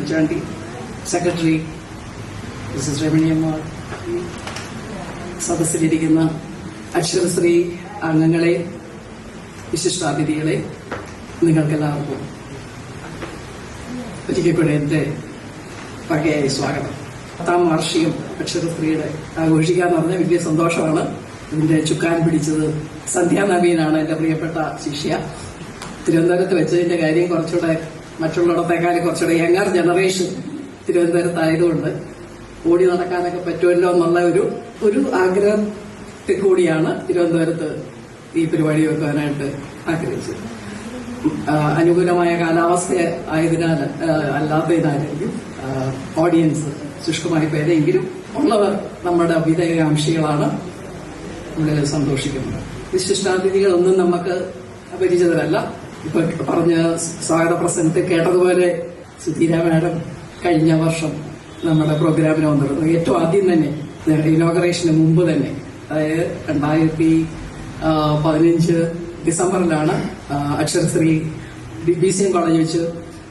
പുഷ്പമച്ചാണ്ടി, secretary Mises രമണിയമ്മ, സദസ്സിലിരിക്കുന്ന Aksharasree അംഗങ്ങളെ, വിശിഷ്ടാതിഥികളെ, നിങ്ങൾക്കെല്ലാവർക്കും ഒരിക്കൽ കൂടെ എന്റെ പകയായി സ്വാഗതം. 10ാം വാർഷികം അക്ഷരശ്രീയുടെ ആഘോഷിക്കാന്ന് പറഞ്ഞാൽ വലിയ സന്തോഷമാണ്. ഇതിന്റെ ചുക്കാൻ പിടിച്ചത് സന്ധ്യ നവീനാണ്, എന്റെ പ്രിയപ്പെട്ട ശിഷ്യ. തിരുവനന്തപുരത്ത് വെച്ചതിന്റെ കാര്യം കുറച്ചുകൂടെ മറ്റുള്ളിടത്തേക്കാൾ കുറച്ചുകൂടെ യങ്ങർ ജനറേഷൻ തിരുവനന്തപുരത്തായതുകൊണ്ട് ഓടി നടക്കാനൊക്കെ പറ്റുമല്ലോ എന്നുള്ള ഒരു ആഗ്രഹത്തിൽ കൂടിയാണ് തിരുവനന്തപുരത്ത് ഈ പരിപാടി വെക്കാനായിട്ട് ആഗ്രഹിച്ചത്. അനുകൂലമായ കാലാവസ്ഥ ആയതിനാൽ അല്ലാത്തതിനാലായിരിക്കും ഓഡിയൻസ് ശുഷ്കമായി പേരെങ്കിലും ഉള്ളവർ നമ്മുടെ അഭ്യുദയകാംക്ഷികളാണ്. വളരെ സന്തോഷിക്കുന്നത്. വിശിഷ്ടാതിഥികളൊന്നും നമുക്ക് അപരിചിതരല്ല. ഇപ്പൊ പറഞ്ഞ സ്വാഗത പ്രസംഗത്തിൽ കേട്ടതുപോലെ സുധീര മാഡം കഴിഞ്ഞ വർഷം നമ്മുടെ പ്രോഗ്രാമിന് വന്നിരുന്നു. ഏറ്റവും ആദ്യം തന്നെ ഇനോഗ്രേഷന് മുമ്പ് തന്നെ, അതായത് 2015 ഡിസംബറിലാണ് അക്ഷരശ്രീ BCM കോളേജ് വെച്ച്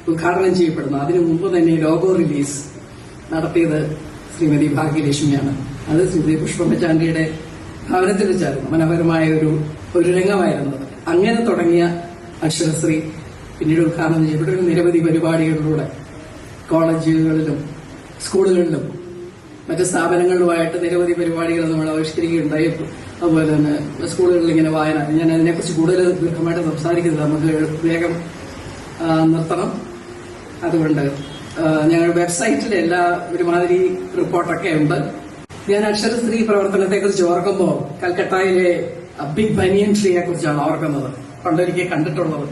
ഉദ്ഘാടനം ചെയ്യപ്പെടുന്നത്. അതിനു മുമ്പ് തന്നെ ലോഗോ റിലീസ് നടത്തിയത് ശ്രീമതി ഭാഗ്യലക്ഷ്മിയാണ്. അത് ശ്രീമതി പുഷ്പമച്ചാണ്ടിയുടെ ഭവനത്തിൽ വെച്ചായിരുന്നു. മനോഹരമായ ഒരു രംഗമായിരുന്നു. അങ്ങനെ തുടങ്ങിയ അക്ഷരശ്രീ പിന്നീട് ഉദ്ഘാടനം ചെയ്യപ്പെട്ട നിരവധി പരിപാടികളിലൂടെ കോളേജുകളിലും സ്കൂളുകളിലും മറ്റ് സ്ഥാപനങ്ങളിലുമായിട്ട് നിരവധി പരിപാടികൾ നമ്മൾ ആവിഷ്കരിക്കുകയുണ്ടായി. അതുപോലെ തന്നെ സ്കൂളുകളിൽ ഇങ്ങനെ വായന, ഞാൻ അതിനെക്കുറിച്ച് കൂടുതൽ ദീർഘമായിട്ട് സംസാരിക്കുന്നില്ല, നമുക്ക് വേഗം നിർത്തണം. അതുകൊണ്ട് ഞങ്ങളുടെ വെബ്സൈറ്റിൽ എല്ലാ ഒരുമാതിരി റിപ്പോർട്ടൊക്കെ ഉണ്ട്. ഞാൻ അക്ഷരശ്രീ പ്രവർത്തനത്തെക്കുറിച്ച് ഓർക്കുമ്പോൾ കൽക്കട്ടയിലെ ബിഗ് ബനിയൻ ട്രീയെ കുറിച്ചാണ് ഓർക്കുന്നത്. പണ്ടൊരിക്കൽ കണ്ടിട്ടുള്ളത്.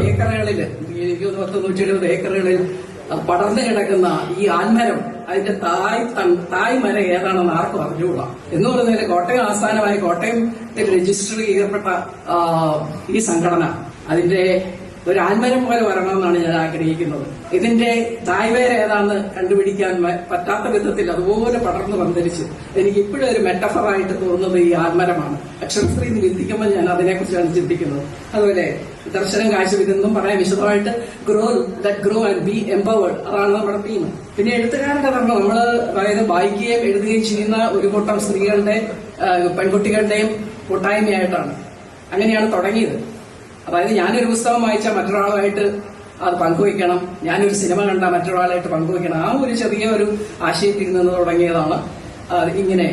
ഏക്കറുകളിൽ, എനിക്ക് 170 ഏക്കറുകളിൽ പടർന്നു കിടക്കുന്ന ഈ ആൽമരം, അതിന്റെ തായ് മരം ഏതാണെന്ന് ആർക്കും അറിഞ്ഞുകൂടാ. എന്ന് പറയുന്നതിന് കോട്ടയം ആസ്ഥാനമായി കോട്ടയത്തിൽ രജിസ്റ്റർ ചെയ്യപ്പെട്ട ഈ സംഘടന അതിന്റെ ഒരു ആൽമരം പോലെ വരണമെന്നാണ് ഞാൻ ആഗ്രഹിക്കുന്നത്. ഇതിന്റെ തായ്വേര് ഏതാണെന്ന് കണ്ടുപിടിക്കാൻ പറ്റാത്ത വിധത്തിൽ അതുപോലെ പടർന്നു പന്തലിച്ച് എനിക്ക് ഇപ്പോഴും ഒരു മെറ്റഫറായിട്ട് തോന്നുന്നത് ഈ ആൽമരമാണ്. അക്ഷരശ്രീ ചിന്തിക്കുമ്പോൾ ഞാൻ അതിനെക്കുറിച്ചാണ് ചിന്തിക്കുന്നത്. അതുപോലെ ദർശനം കാഴ്ചവെന്നും പറയാൻ വിശദമായിട്ട് ഗ്രോ ആൻഡ് ബി എംപവേർഡ്, അതാണ് നമ്മുടെ തീം. പിന്നെ എഴുത്തുകാരുടെ തന്നെ നമ്മള്, അതായത് വായിക്കുകയും എഴുതുകയും ചെയ്യുന്ന ഒരു കൂട്ടം സ്ത്രീകളുടെ പെൺകുട്ടികളുടെയും കൂട്ടായ്മയായിട്ടാണ്. അങ്ങനെയാണ് തുടങ്ങിയത്. അതായത് ഞാനൊരു പുസ്തകം വായിച്ചാൽ മറ്റൊരാളുമായിട്ട് അത് പങ്കുവയ്ക്കണം, ഞാനൊരു സിനിമ കണ്ടാൽ മറ്റൊരാളായിട്ട് പങ്കുവയ്ക്കണം. ആ ഒരു ചെറിയ ഒരു ആശയത്തിൽ നിന്ന് തുടങ്ങിയതാണ് ഇങ്ങനെ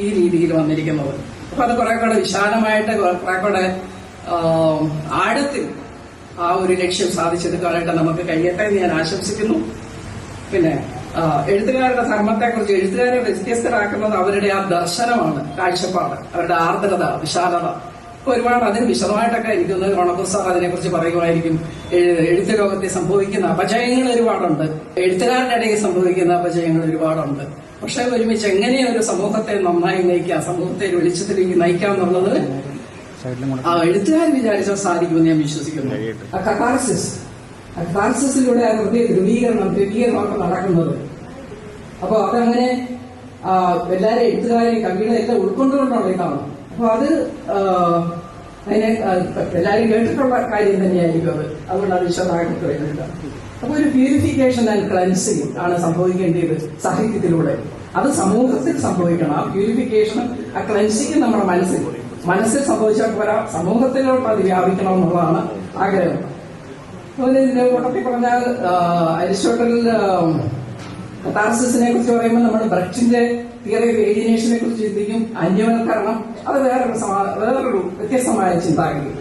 ഈ രീതിയിൽ വന്നിരിക്കുന്നത്. അപ്പൊ അത് കുറെ കൂടെ വിശാലമായിട്ട് കുറെ കൂടെ ആഴത്തിൽ ആ ഒരു ലക്ഷ്യം സാധിച്ചെടുക്കാനായിട്ട് നമുക്ക് കഴിയട്ടെ എന്ന് ഞാൻ ആശംസിക്കുന്നു. പിന്നെ എഴുത്തുകാരുടെ ധർമ്മത്തെക്കുറിച്ച്, എഴുത്തുകാരെ വ്യത്യസ്തരാക്കുന്നത് അവരുടെ ആ ദർശനമാണ്, കാഴ്ചപ്പാട്, അവരുടെ ആർദ്രത, വിശാലത. ഒരുപാട് അതിന് വിശദമായിട്ടൊക്കെ എനിക്കൊന്ന് റോണപ്പൂർ സാർ അതിനെക്കുറിച്ച് പറയുമായിരിക്കും. എഴുത്ത് ലോകത്തെ സംഭവിക്കുന്ന അപജയങ്ങൾ ഒരുപാടുണ്ട്, എഴുത്തുകാരുടെ ഇടയിൽ സംഭവിക്കുന്ന അപജയങ്ങൾ ഒരുപാടുണ്ട്. പക്ഷെ ഒരുമിച്ച് എങ്ങനെ ഒരു സമൂഹത്തെ നന്നായി നയിക്കാം, സമൂഹത്തെ ഒരു വെളിച്ചത്തിലേക്ക് നയിക്കാം എന്നുള്ളത് എഴുത്തുകാർ വിചാരിച്ചാൽ സാധിക്കുമെന്ന് ഞാൻ വിശ്വസിക്കുന്നു. കഥാർസിസിലൂടെ ആ ഹൃദയ ധ്രുവീകരണമൊക്കെ നടക്കുന്നത്. അപ്പൊ അതങ്ങനെ എല്ലാവരും എഴുത്തുകാരെയും കവികളെ എല്ലാം ഉൾക്കൊണ്ടുകൊണ്ടുള്ള ഇതാണ്. അപ്പൊ അത് അതിനെ എല്ലാവരും കേട്ടിട്ടുള്ള കാര്യം തന്നെയായിരിക്കും അത്. അതുകൊണ്ട് അത് വിശദമായിട്ട് വരുന്നില്ല. അപ്പൊ ഒരു പ്യൂരിഫിക്കേഷൻ ആൻഡ് ക്ലൻസിങ് ആണ് സംഭവിക്കേണ്ടത് സാഹിത്യത്തിലൂടെ. അത് സമൂഹത്തിൽ സംഭവിക്കണം. ആ പ്യൂരിഫിക്കേഷനും ആ ക്ലൻസിങ്ങും നമ്മുടെ മനസ്സിൽ സംഭവിച്ചാൽ പോരാ, സമൂഹത്തിലോട്ട് അത് വ്യാപിക്കണം എന്നുള്ളതാണ് ആഗ്രഹം. അതുപോലെ ഇതിന്റെ കൂട്ടത്തിൽ പറഞ്ഞാൽ അരിസ്റ്റോട്ടൽ കഥാർസിസിനെ കുറിച്ച് പറയുമ്പോൾ നമ്മൾ ബ്രക്റ്റിന്റെ തിയറി ഓഫ് ഏലിയനേഷനെ കുറിച്ച് ചിന്തിക്കും. അന്യവൽക്കരണം അത് വേറൊരു വ്യത്യസ്തമായ ചിന്താഗതി.